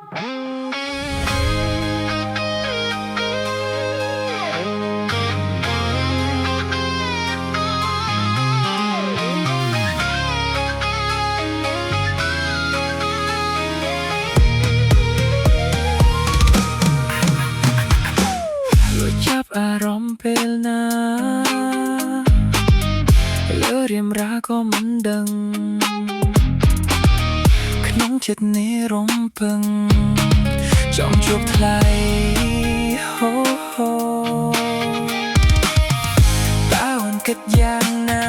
จับอารมณ์ពេលណាលើរៀមរាក៏មិនដឹងក្នុងចិត្តនេះរំពឹងចង់ជួបថ្លៃហូហូតើអូនគិតយ៉ាងណា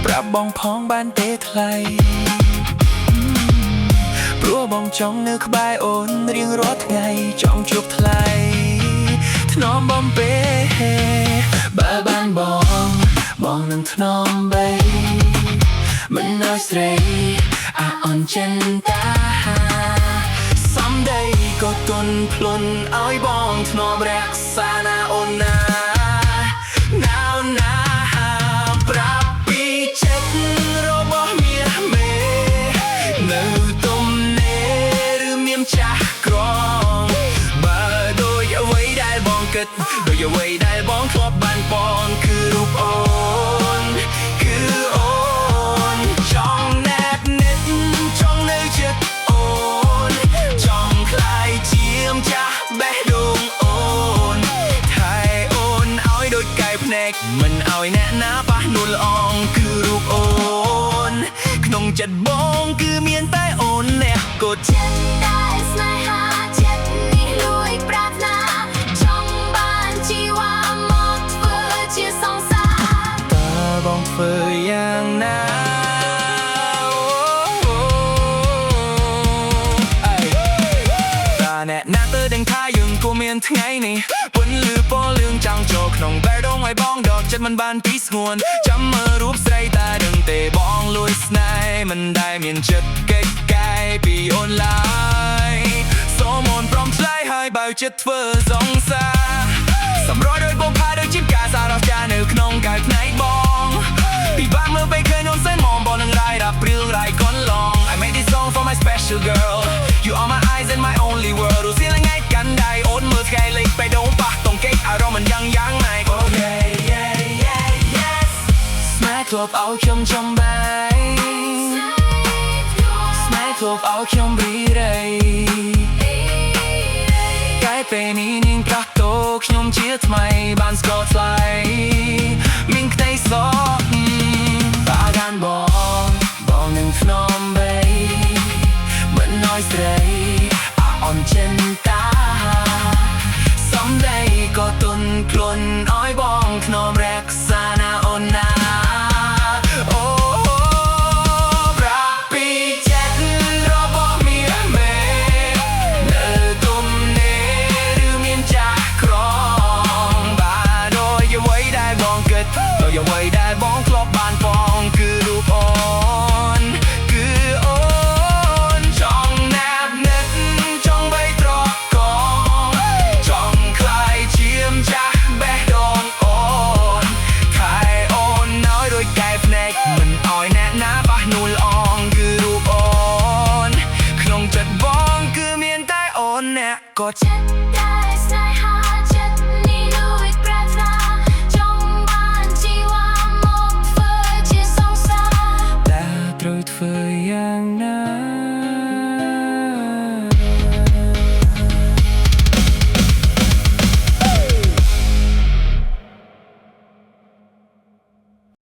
ប្រាប់បងផងបានទេថ្លៃព្រោះបងចង់នៅក្បែរអូនរៀងរាល់ថ្ងៃចង់ជួបថ្លៃថ្នមបំពេបើបានបងនឹងថ្នមបីមិនឲ្យស្រីអាអន់ចិនតាសំដីក៏ទន់ភ្លន់ឲ្យបងថ្នមរក្សាណាអូនណាប្រាប់ពីចិត្តរបស់មាសមេនៅទំនេរឬមានចាស់ក្រងបើដូចអ្វីដែលបងគិតដូចអ្វីដែលបងធ្លាប់បានបនគឺរូបអូនចង់ណែបនិតចង់នៅជិតអូនចង់ខ្លាយជាមចាស់បេះដូងអូនថែអូនឲ្យដូចកែភ្នែកមិនឲ្យអ្នកណាប៉ះនួលអងគឺរូបអូនក្នុងចិត្តបងគឺមានតែអូនអ្នកកូនចិត្តដែលស្នេហាចិត្តនេះលួចប្រាថ្នាចង់បានជីវ៉ាមកធ្វើជាសង្សារតើបងធ្វើយ៉ាងណាអ្នកណាទៅដឹងថាយើងគួរមានថ្ងៃនេះពន្លឺពណ៌លឿងចាំងចូលក្នុងបេះដូងឲ្យបងដកចិត្តមិនបានពីស្ងួនចាំមើលរូបស្រីតែដឹងទេបងលួចស្នេហ៍មិនដែលមានចិត្តកិច្ចកាយពីអូនឡើយសូមអូនព្រមឆ្លើយហើយបើចិត្តធ្វើសង្សារសម្រយដោយបងផាដូចជាការសារចានៅក្នុងកាយផ្នែកបងពីបាក់មើលពេលឃើញអូនសែនមកបងនឹងរាយរាប់ព្រឿងរាយកន្លង I made this song for my special girl You are my eyes and my only world រូបសៀលថ្ងៃកាន់ដៃអូនមើលថ្ងៃលេខបេះដូងប៉ះតង់កេកអារម្មណ៍មិនយ៉ាងណាយ Okay yes ស្នេហ៍ធ្លាប់ឲ្យខ្ញុំចំបាយស្នេហ៍ធ្លាប់ឲ្យខ្ញុំរីរៃកាយពេលនេះនាងផ្លាស់តូខ្ញុំជាថ្មីបានស្គាល់ថ្លៃមានក្តីសោកបាកានបងនឹងថ្នមបីមិនឲ្យស្រីអាអន់ចិនតាសំដីក៏ទន់ភ្លន់ឲ្យបងថ្នមរក្សាណាអូនណាអូប្រាប់ពីចិត្តរបស់មាសមេនៅទំនេរឬមានចាស់ក្រងបើដូចអ្វីដែលបងគិតដូចអ្វីដែលបងធ្លាប់បានបងគឺរូបអូនចង់ណែបនិតចង់បីត្រកងចង់ខ្លាយជាមចាស់បេះដូងអូនថែអូនឲ្យដូចកែភ្នែកមិនឲ្យអ្នកណាប៉ះនួលអងគឺរូបអូនក្នុងចិត្តបងគឺមានតែអូនអ្នកក៏ចិត្តដែលស្នេហាចិត្តនេះលួចប្រាថ្នាចង់បានជីវ៉ាមកធ្វើជាសង្សារតើត្រូវធ្វើយ៉ាងណា